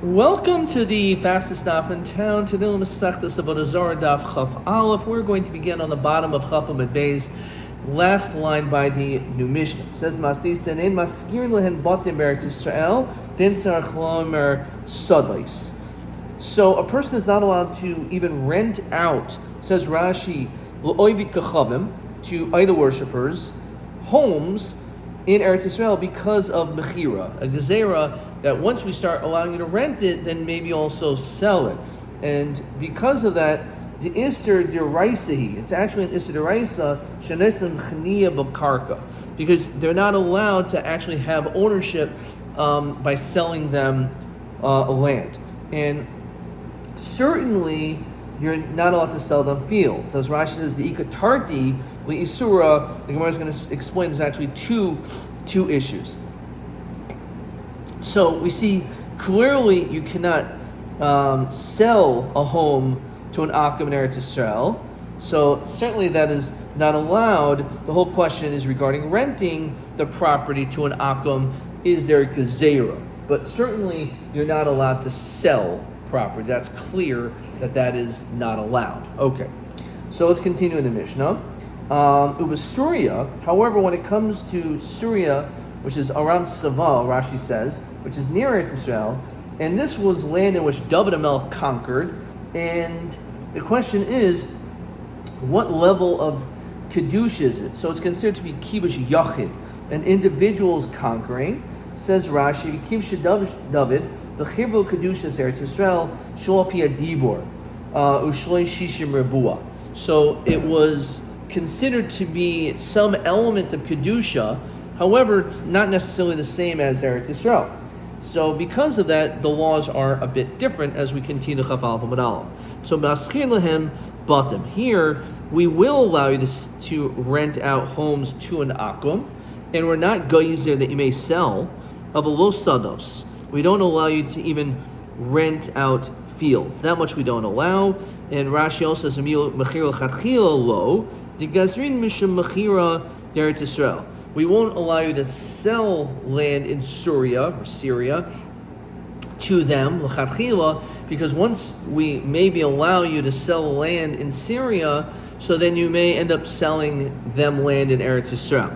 Welcome to the fastest daf in town. Today, Masechtas Avodah Zarah daf Chaf Aleph. We're going to begin on the bottom of Chaf Amud Beis, last line by the new Mishnah. It says Masdisen in Maskirin lehen batim be'Eretz Yisrael din sarach lomer sadais. So a person is not allowed to even rent out, says Rashi, l'oivit kachavim, to idol worshippers, homes in Eretz Yisrael because of mechira, a gezerah that once we start allowing you to rent it, then maybe also sell it. And because of that, the Isser Deraisahi, it's actually an Isser Deraisa, Shanesim Chaniya Bakarka, because they're not allowed to actually have ownership by selling them land. And certainly, you're not allowed to sell them fields. As Rashi says, the Ikatarti, the Isura, the Gemara is going to explain there's actually two issues. So we see clearly you cannot sell a home to an Akum in Eretz Yisrael. So certainly that is not allowed. The whole question is regarding renting the property to an Akum. Is there a gezerah? But certainly you're not allowed to sell property. That's clear that is not allowed. Okay, so let's continue in the Mishnah. Uva Surya, however, when it comes to Surya, which is around Sava, Rashi says, which is near Eretz Yisrael, and this was land in which David HaMelech conquered, and the question is, what level of Kiddush is it? So it's considered to be Kibush Yachid, an individual's conquering. Says Rashi, Kibush David, the Chivul Kiddush is Eretz Yisrael, Sholapia Dibor, Ushloi Shishim Rebua. So it was considered to be some element of Kedusha. However, it's not necessarily the same as Eretz Yisrael. So because of that, the laws are a bit different as we continue Chaf Aleph Amud Aleph. So Maschir Lehem Batim. Here, we will allow you to rent out homes to an Akum, and we're not Geyser that you may sell of a Los Sados. We don't allow you to even rent out fields. That much we don't allow. And Rashi also says, Mechira Chatchila Lo, the Gazrin Mishum Mechira Eretz Yisrael. We won't allow you to sell land in Syria to them, l'chatchila, because once we maybe allow you to sell land in Syria, so then you may end up selling them land in Eretz Yisrael.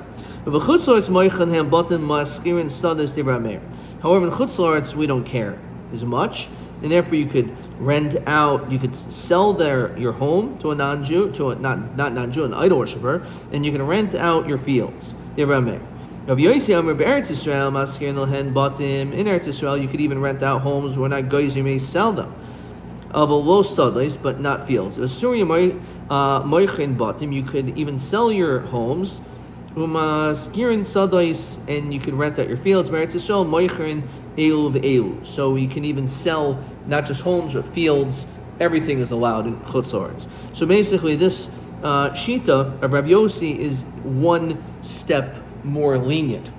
However, in Chutz La'aretz, we don't care as much, and therefore you could rent out, you could sell your home to a non-Jew, not non-Jew, an idol worshiper, and you can rent out your fields. In Eretz Yisrael, you could even rent out homes where not guys, you may sell them. Of a low sadais, but not fields. You could even sell your homes, and you could rent out your fields. So you can even sell not just homes, but fields. Everything is allowed in Chutz La'aretz. So basically, this Shita of Rabbi Yossi is one step more lenient.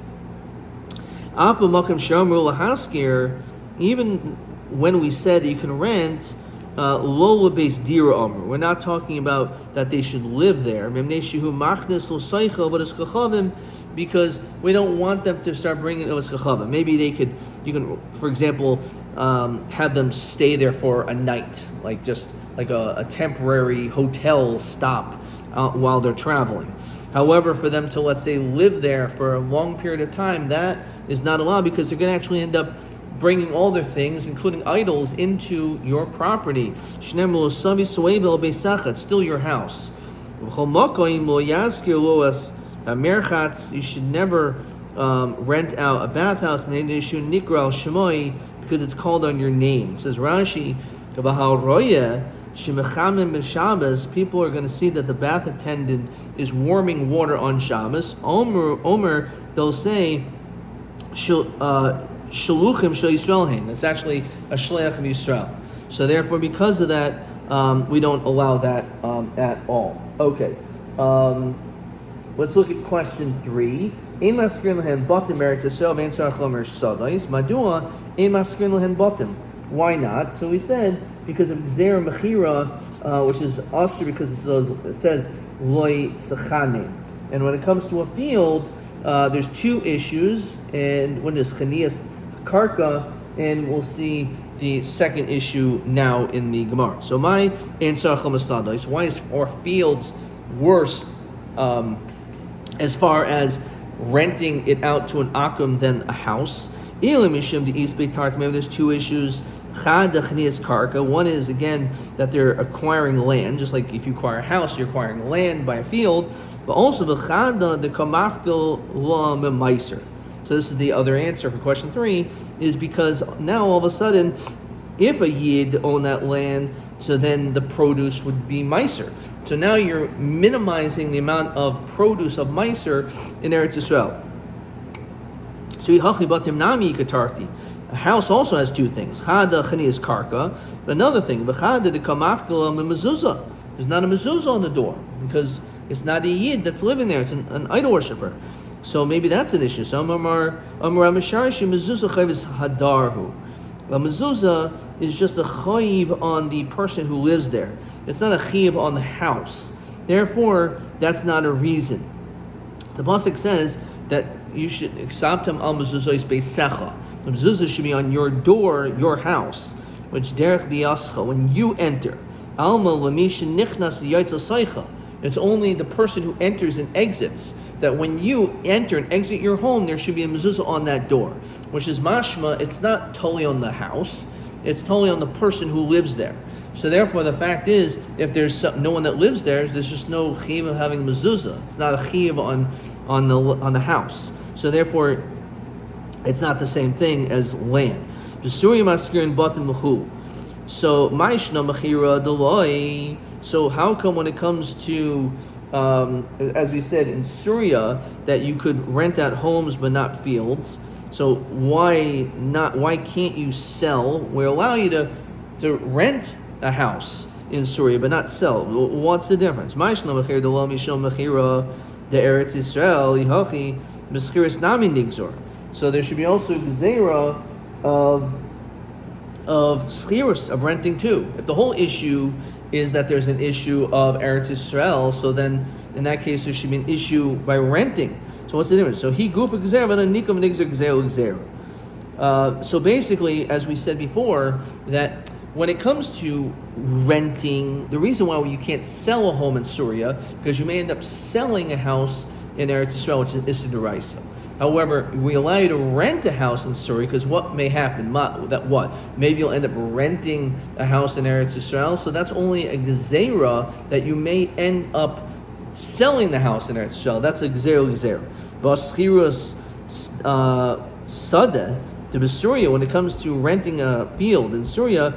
Even when we said that you can rent Lola based Dira Omer, we're not talking about that they should live there, because we don't want them to start bringing it. Maybe you can, for example, have them stay there for a night, like a temporary hotel stop while they're traveling. However, for them to, let's say, live there for a long period of time, that is not allowed, because they're going to actually end up bringing all their things, including idols, into your property. It's still your house. You should never rent out a bathhouse because it's called on your name. It says Rashi, people are going to see that the bath attendant is warming water on Shabbos. Omer, they'll say, Shaluchim Shel Yisrael Hain. That's actually a Shleach of Yisrael. So therefore, because of that, we don't allow that at all. Okay. Let's look at question 3. Ein maskirin lehen batim Eretz Yisrael ve'en tzarich lomer sadais. Madua ein maskirin lehen batim. Why not? So we said because of Gzer Mechira, which is Asr, because it says Loi Sachane. And when it comes to a field, there's two issues, and one is Chanias Karka, and we'll see the second issue now in the Gemara. So my answer is why is our fields worse as far as renting it out to an akum than a house? Maybe there's two issues. One is, again, that they're acquiring land, just like if you acquire a house, you're acquiring land by a field, but also the kamafkel la memaiser. So this is the other answer for question 3, is because now all of a sudden, if a yid owned that land, so then the produce would be meiser. So now you're minimizing the amount of produce of meiser in Eretz Yisrael. So a house also has two things. Chada chani is karka, but another thing, v'chada de kamafkala mezuzah. There's not a mezuzah on the door because it's not a yid that's living there. It's an idol worshiper. So maybe that's an issue. So Amar Misharishi mezuzah chayv is hadarhu. A mezuzah is just a chayv on the person who lives there. It's not a chayv on the house. Therefore, that's not a reason. The pasuk says that you should ksavtam al mezuzah is beisecha. The mezuzah should be on your door, your house, which derech biyascha, when you enter. Alma lamishin nichnas yaitzel seicha. It's only the person who enters and exits. That when you enter and exit your home, there should be a mezuzah on that door, which is mashma. It's not totally on the house; it's totally on the person who lives there. So therefore, the fact is, if there's no one that lives there, there's just no chiyuv of having mezuzah. It's not a chiyuv on the house. So therefore, it's not the same thing as land. So ma'ishna mechira deloi. So how come when it comes to as we said in Syria, that you could rent out homes but not fields? So why can't you sell? We allow you to rent a house in Syria but not sell. What's the difference? Ma'ishna mechira deloi mishom mechira de Eretz Yisrael yihachi meschiras nami nigzor. So there should be also gzeira of schirus, of renting too. If the whole issue is that there's an issue of Eretz Yisrael, so then in that case there should be an issue by renting. So what's the difference? So he gufa gzeira, but nikom nigzer gzeira. So basically, as we said before, that when it comes to renting, the reason why you can't sell a home in Syria, because you may end up selling a house in Eretz Yisrael, which is Issa D'Oraisa. However, we allow you to rent a house in Syria, because what may happen? Maybe you'll end up renting a house in Eretz Yisrael, so that's only a gezerah that you may end up selling the house in Eretz Yisrael. That's a gezerah. V'aschirus sadeh, to Syria, when it comes to renting a field in Syria,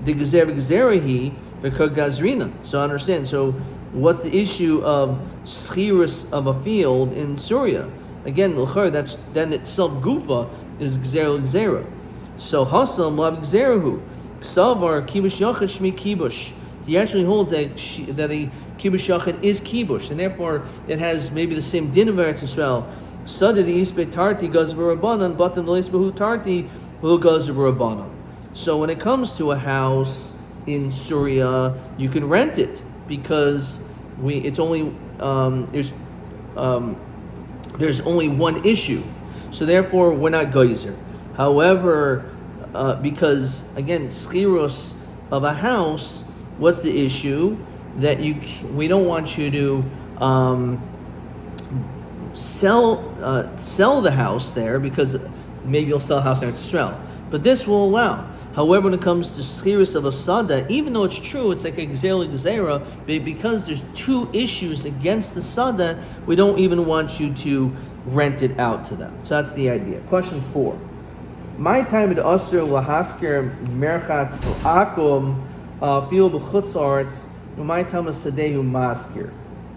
the gezerah he v'kagazrina. So understand. So what's the issue of schirus of a field in Syria? Again, that's then itself gufa is gzera. So hasam lav gzerahu ksavar kibush yachid shmi kibush. He actually holds that a kibush yachid is kibush, and therefore it has maybe the same din of Eretz Yisrael. Sadid isbe tarti gaz v'rabbanan, batam leis behu tarti hu gaz v'rabbanan. So when it comes to a house in Syria, you can rent it because there's only one issue, so therefore we're not geyser. However, because again, schirus of a house, what's the issue? That we don't want you to sell the house there, because maybe you'll sell a house in Israel. But this will allow. However, when it comes to schirus of a sada, even though it's true, it's like a gzera, because there's two issues against the sada, we don't even want you to rent it out to them. So that's the idea. Question 4. My time at Asr lahasker merchatz akum fil b'chutz aretz. My time is sadehu maskir.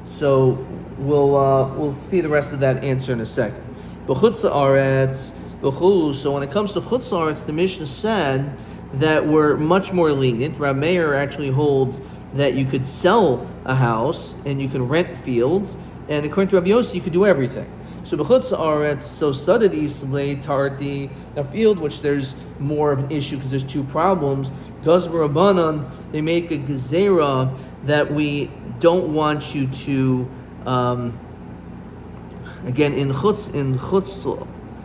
So we'll see the rest of that answer in a second. B'chutz aretz b'chulu. So when it comes to chutz aretz, the Mishnah said that we're much more lenient. Rabbi Meir actually holds that you could sell a house and you can rent fields, and according to Rabbi Yossi, you could do everything. So b'chutz aretz, so sadid islay tarti, a field which there's more of an issue because there's two problems. Gaz v'rabbanan, they make a gezerah that we don't want you to. Again, in chutz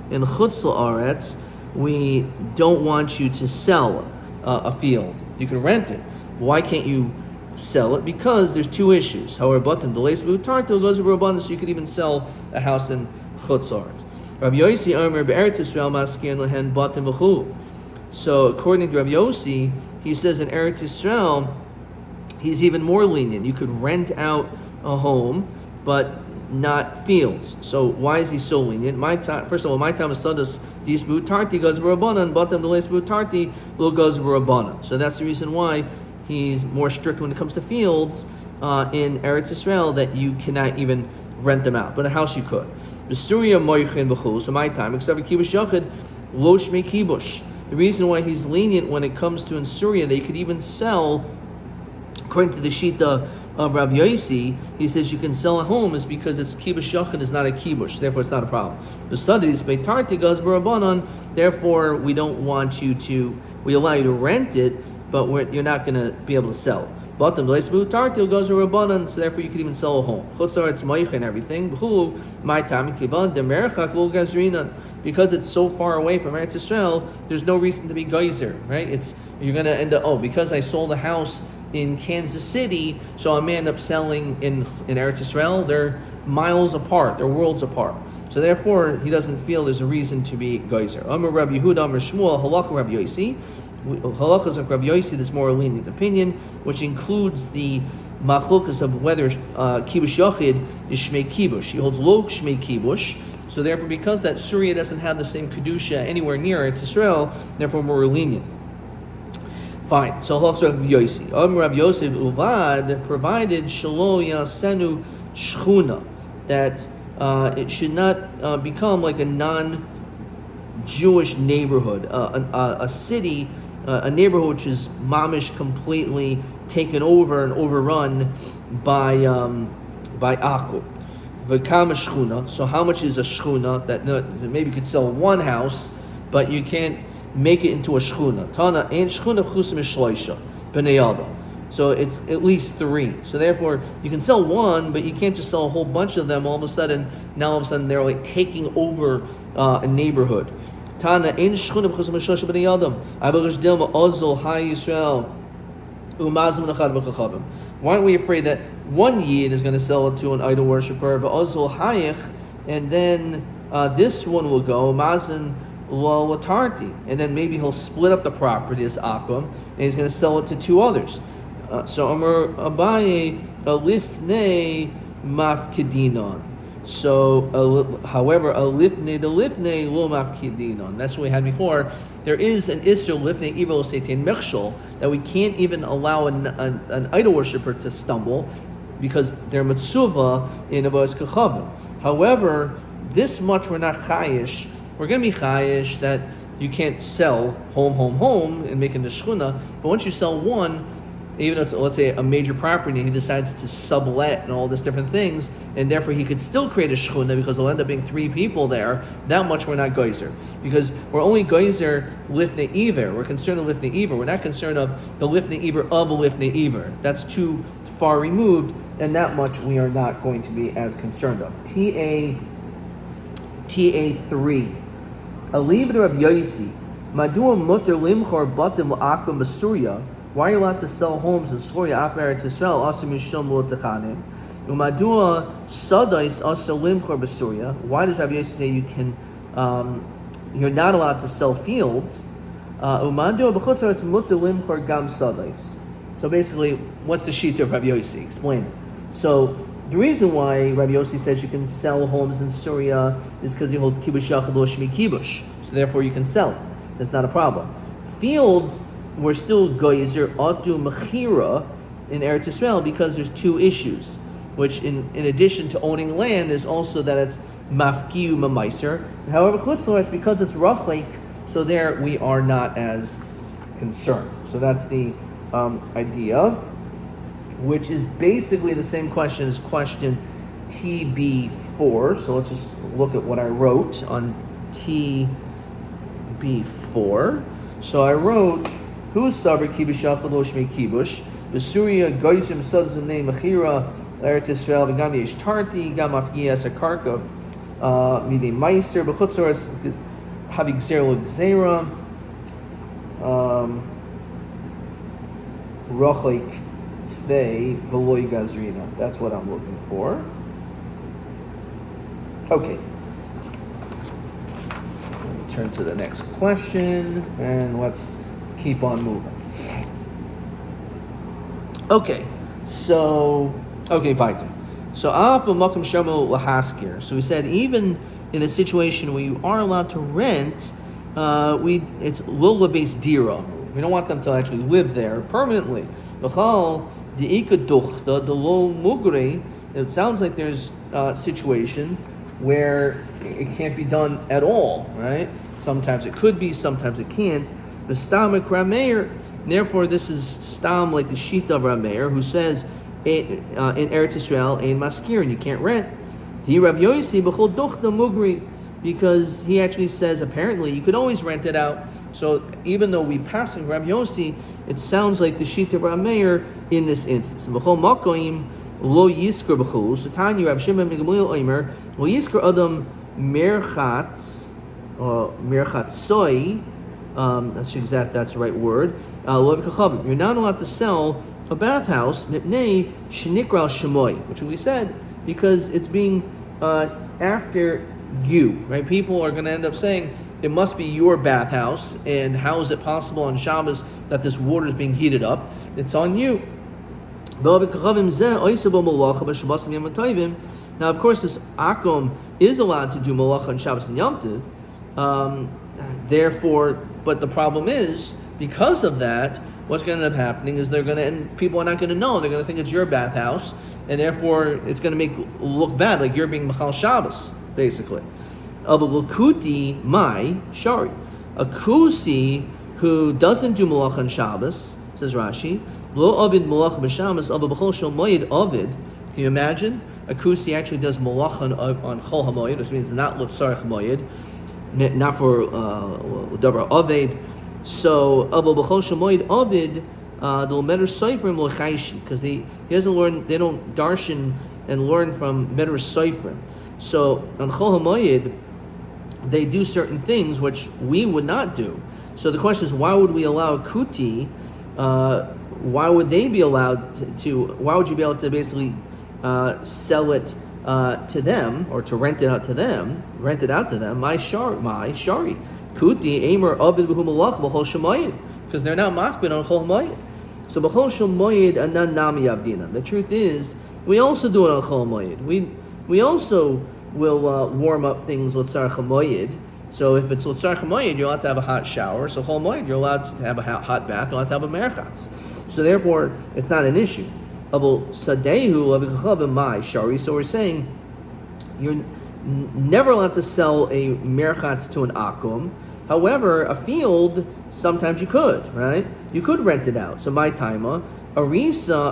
aretz, we don't want you to sell a field. You can rent it. Why can't you sell it? Because there's two issues. However, bottom delays butarto goes over abundance, so you could even sell a house in Chutzart. Rabbi Yossi Omer be'eretz Yisrael maskirin lehen bottom v'chulu. So according to Rabbi Yossi, he says in Eretz Yisrael, he's even more lenient. You could rent out a home, but not fields. So why is he so lenient? First of all, my time is sadas dis butarti goes b'rabbanan, bottom delays butarti lo goes b'rabbanan. So that's the reason why he's more strict when it comes to fields in Eretz Yisrael, that you cannot even rent them out. But a house you could. B'Suria moichin b'chul. So my time, except for kibush yachid, lo shmei kibush. The reason why he's lenient when it comes to in Syria, they could even sell, according to the Shita of Rabbi Yossi, he says you can sell a home is because it's kibush yachid is not a kibush, therefore it's not a problem. The studies beitarti goes b'rabbanan, therefore we don't want you to, we allow you to rent it, but you're not going to be able to sell. Bottom goes b'rabbanan, so therefore you can even sell a home. Chutzar it's moich and everything. B'chulu my time kivan demerchak lo gazrinan. Because it's so far away from Eretz Yisrael, there's no reason to be geyser, right? You're going to end up, because I sold a house in Kansas City, so I may end up selling in Eretz Yisrael. They're miles apart, they're worlds apart. So therefore, he doesn't feel there's a reason to be geyser. Amar Rabbi Yehuda, Amar Shmuel, Halacha Rabbi Yossi. Halachas of Rabbi Yossi, this more lenient opinion, which includes the machlokas of whether kibush yachid is shmei kibush. He holds lo shmei kibush. So therefore, because that Surya doesn't have the same kedusha anywhere near it, Israel, therefore more lenient. Fine. So halachas of Rabbi Yossi. Rabbi Yossi uvad provided shelo yasenu shchuna, that it should not become like a non-Jewish neighborhood, a city. A neighborhood which is mamish completely taken over and overrun by Akub. V'kama shchuna. So how much is a shchuna? That maybe you could sell one house, but you can't make it into a shchuna. Tana and shchuna chusim shloisha b'nei adam. So it's at least 3. So therefore, you can sell one, but you can't just sell a whole bunch of them. All of a sudden they're like taking over a neighborhood. Tana in shchuna b'chusim shloisha b'nei adam. Abelash dilma ozol ha Yisrael umazim nechad b'chachavim. Why aren't we afraid that one yid is going to sell it to an idol worshiper, v'ozol hayich, and then this one will go mazin lo latarti, and then maybe he'll split up the property as akum, and he's going to sell it to 2 others. So Amar Abaye alifnei mafkedinon. So, however, a lifnei the lifnei lo mafkedinon. That's what we had before. There is an isur lifnei evil seitin mechshol that we can't even allow an idol worshiper to stumble because they're mitzuva in Avodah Kachavim. However, this much we're not chayish. We're going to be chayish that you can't sell home and make it a shchuna. But once you sell one, even if it's, let's say, a major property, he decides to sublet and all these different things, and therefore he could still create a shchuna because there'll end up being 3 people there. That much we're not geyser, because we're only geyser lifnei iver. We're concerned with lifnei iver. We're not concerned of the lifnei iver of a lifnei iver. That's too far removed, and that much we are not going to be as concerned of. TA 3. Aliv Rabbi Yossi, Madua muter limchor batim la'akum b'Surya. Why are you allowed to sell homes in Surya after Eretz Yisrael? Asim yishom lo techanim. Umadua sadais asa limchor b'Surya. Why does Rabbi Yossi say you can? You're not allowed to sell fields. Umadua b'chutzaretz muter limchor gam sadais. So basically, what's the shita of Rabbi Yossi? Explain it. So the reason why Rabbi Yossi says you can sell homes in Surya is because he holds kibush yachid lo shmi kibush. So therefore, you can sell it. That's not a problem. Fields, we're still geyser atu mechira in Eretz Yisrael because there's 2 issues, which in addition to owning land is also that it's mafkiu mamaiser. However, chutzlar, it's because it's rachlik, so there we are not as concerned. So that's the idea, which is basically the same question as question TB4. So let's just look at what I wrote on TB4. So I wrote, who's saber kibush yachid lo shmei kibush? B'Surya goysim sadzim nei mechira Eretz Yisrael v'gam yesh tarti gam afgiyas hakarka midei meiser b'chutzores having Zarah, Rochik Tvei Veloy Gazrina. That's what I'm looking for. Okay. Let me turn to the next question and let's keep on moving. Okay, weiter. So we said even in a situation where you are allowed to rent, it's lola based dira. We don't want them to actually live there permanently. The lo mugre. It sounds like there's situations where it can't be done at all, right? Sometimes it could be, sometimes it can't. The stomach Rameir. Therefore, this is stam like the sheet of Rameir, who says in Eretz Yisrael ein maskir, and you can't rent. Because he actually says apparently you could always rent it out. So even though we pass in Rabbi Yossi, it sounds like the sheet of Rameir in this instance. Lo yisker b'chul. So Tanya Rav Shimon ben Gamliel Omer lo yisker adam merchatz merchatzoi. That's the right word. You're not allowed to sell a bathhouse mipnei shenikral shemoy, which we said because it's being after you, right? People are going to end up saying it must be your bathhouse, and how is it possible on Shabbos that this water is being heated up? It's on you. Now, of course, this akum is allowed to do malacha on Shabbos and Yom Tov. Therefore, but the problem is, because of that, what's going to end up happening is people are not going to know. They're going to think it's your bathhouse, and therefore it's going to make it look bad, like you're being Machal Shabbos, basically. Of a Lukuti, my Shari. A Kusi who doesn't do Malach on Shabbos, says Rashi, Lo Ovid Malach b'Shabbos, of a B'chol Shel Moed Ovid. Can you imagine? A Kusi actually does Malach on Chol HaMoed, which means not Lutzarech Moed, not for Davar Ovid. So, Abba B'chol Shel Moed Ovid, the Medrash Soifrim L'chaishi, because they don't darshan and learn from Medrash Soifrim. So, on Chol HaMoed, they do certain things which we would not do. So the question is, why would we allow kuti? Why would they be allowed to? Why would you be able to basically sell it to them or to rent it out to them? My shari kuti aimer avid b'hu malach b'chol shemayid, because they're not makbid on chol hamayid. So b'chol shemayid anan nami avdina. The truth is, we also do it on chol hamayid. We also will warm up things l'tzar chamoyed. So if it's l'tzar chamoyed, you're allowed to have a hot shower. So chol moed, you're allowed to have a hot bath. You're allowed to have a merchatz. So therefore, it's not an issue. So we're saying you're never allowed to sell a merchatz to an akum. However, a field, sometimes you could, right? You could rent it out. So my taima, arisa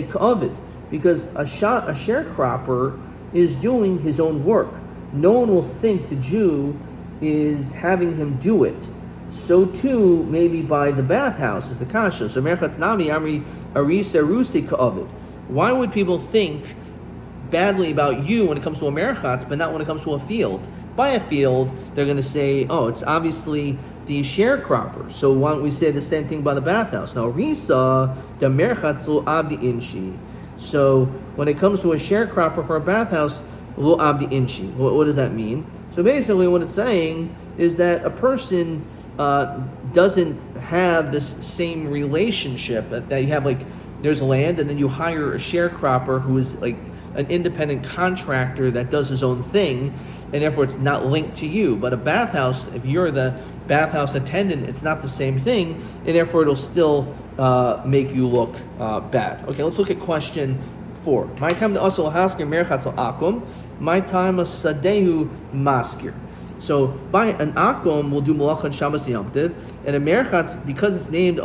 k'avid, because a sharecropper is doing his own work. No one will think the Jew is having him do it. So too, maybe by the bathhouse is the kasha. So merchatz nami amri arisa rusi ka'avid. Why would people think badly about you when it comes to a merchatz, but not when it comes to a field? By a field, they're going to say, oh, it's obviously the sharecropper. So why don't we say the same thing by the bathhouse? Now, risa the merchatz lo abdi inshi. So when it comes to a sharecropper for a bathhouse, lo abdi inshi. What does that mean? So basically what it's saying is that a person doesn't have this same relationship that you have, like there's land and then you hire a sharecropper who is like an independent contractor that does his own thing, and therefore it's not linked to you. But a bathhouse, if you're the bathhouse attendant, it's not the same thing, and therefore it'll still make you look bad. Okay, let's look at question 4. My time to also haskir merchatz al akum. My time a sadehu maskir. So by an akum we'll do malach on Shabbos Yom Tov, and a merchatz, because it's named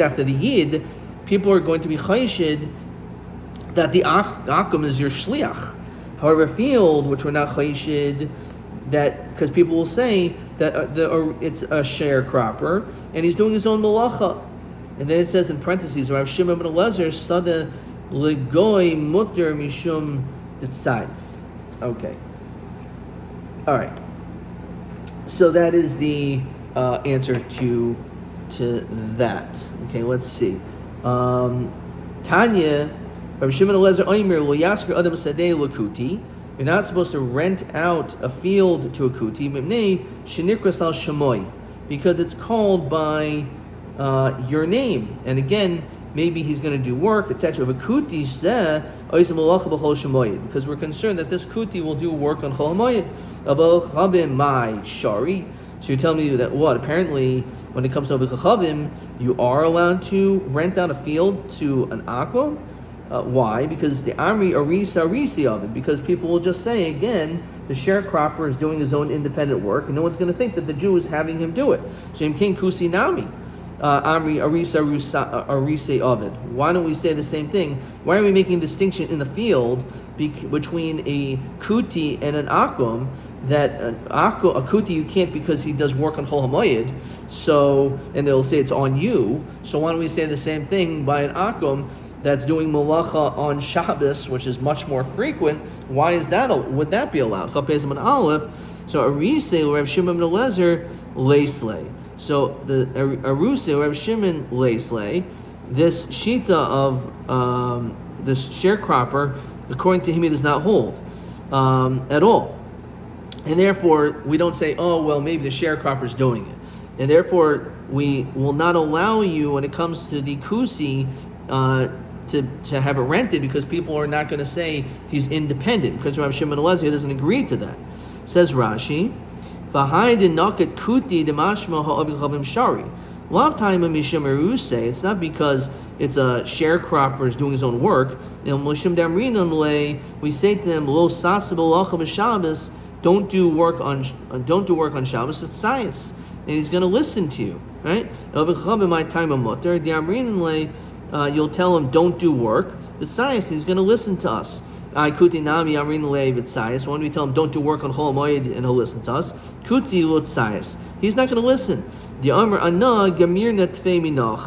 after the yid, people are going to be chayshid that the akum is your shliach. However, a field which we're not chayshid, that because people will say that it's a sharecropper and he's doing his own malacha. And then it says in parentheses, Rav Shimon ben Elazar sada legoy mutter mishum tetzais. Okay. All right. So that is the answer to that. Okay, let's see. Tanya, Rabbi Shimon Eliezer Omer, Lo Yasker Adam Sadeh Lakuti. You're not supposed to rent out a field to a kuti, Mimnei Shenikras al Shamoy, because it's called by your name. And again, maybe he's going to do work, etc. Because we're concerned that this kuti will do work on Chol HaMoed. My shari. So you're telling me that what? Apparently, when it comes to Chachavim, you are allowed to rent out a field to an akum. Why? Because the Amri Arisi of it. Because people will just say, again, the sharecropper is doing his own independent work, and no one's going to think that the Jew is having him do it. So Im King Kusi Nami. Amri Arise Ovid. Why don't we say the same thing? Why are we making a distinction in the field between a kuti and an akum? That a kuti you can't because he does work on Chol HaMoed. So, and they'll say it's on you. So why don't we say the same thing by an akum that's doing malacha on Shabbos, which is much more frequent? Why is that? Would that be allowed? So Arise Rav Shimon ben Eliezer Leisley. So the Aruse, Rav Shimon Leisley, this shita of this sharecropper, according to him, he does not hold at all. And therefore, we don't say, oh, well, maybe the sharecropper is doing it. And therefore, we will not allow you, when it comes to the kusi, to have it rented, because people are not going to say he's independent, because Rav Shimon Eliezer doesn't agree to that. Says Rashi, a lot of time when say it's not because it's a sharecropper is doing his own work. We say to them, don't do work on Shabbos. It's science, and he's going to listen to you, right? You'll tell him don't do work. It's science, and he's going to listen to us. When we tell him don't do work on Chol HaMoed, and he'll listen to us, he's not going to listen.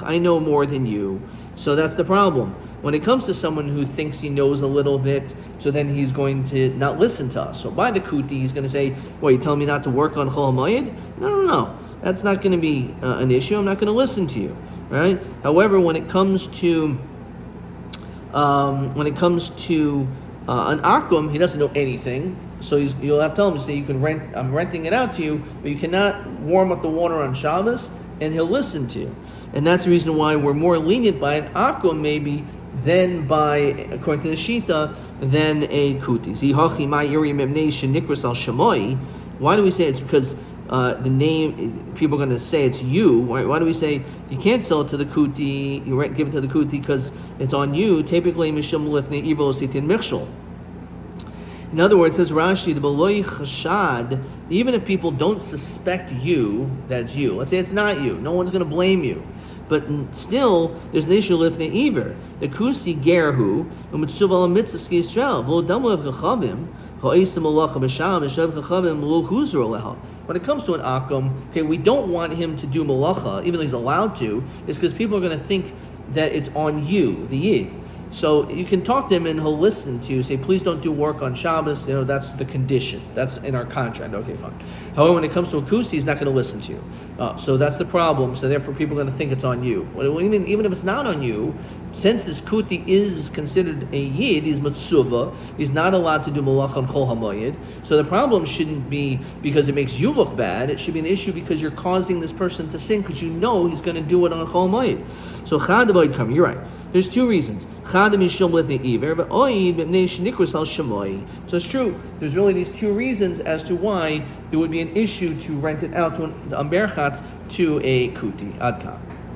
I know more than you. So that's the problem. When it comes to someone who thinks he knows a little bit, so then he's going to not listen to us. So by the kuti, he's going to say, well, you telling me not to work on Chol HaMoed? No. That's not going to be an issue. I'm not going to listen to you, right? However, when it comes to an akum, he doesn't know anything, so you'll have to tell him, say, you can rent. I'm renting it out to you, but you cannot warm up the water on Shabbos, and he'll listen to you. And that's the reason why we're more lenient by an akum maybe than by, according to the shita, than a kuti. Why do we say it's because the name, people are going to say it's you? Why do we say you can't sell it to the kuti, you give it to the kuti because it's on you? Typically, mishum lifnei evil sitin michshol. In other words, says Rashi, the beloy chashad, even if people don't suspect you, that it's you. Let's say it's not you. No one's going to blame you. But still, there's an issue lifnei iver. The kusi gerhu u'mitzuv al mitzvah Yisrael v'lo damu of chachavim ha'isem alacha b'sham v'shav chachavim lo huzur aleha. When it comes to an akum, okay, we don't want him to do malacha, even though he's allowed to. It's because people are going to think that it's on you, the yid. So you can talk to him and he'll listen to you. Say, please don't do work on Shabbos. That's the condition. That's in our contract. Okay, fine. However, when it comes to a kusi, he's not going to listen to you. So that's the problem. So therefore, people are going to think it's on you. Even if it's not on you, since this kuti is considered a yid, he's matsuva, he's not allowed to do malach on Chol HaMoed. So the problem shouldn't be because it makes you look bad. It should be an issue because you're causing this person to sin because you know he's going to do it on Chol HaMoed. So chad come. You're right. There's two reasons. So it's true. There's really these two reasons as to why it would be an issue to rent it out to an berchatz to a kuti. Ad kan.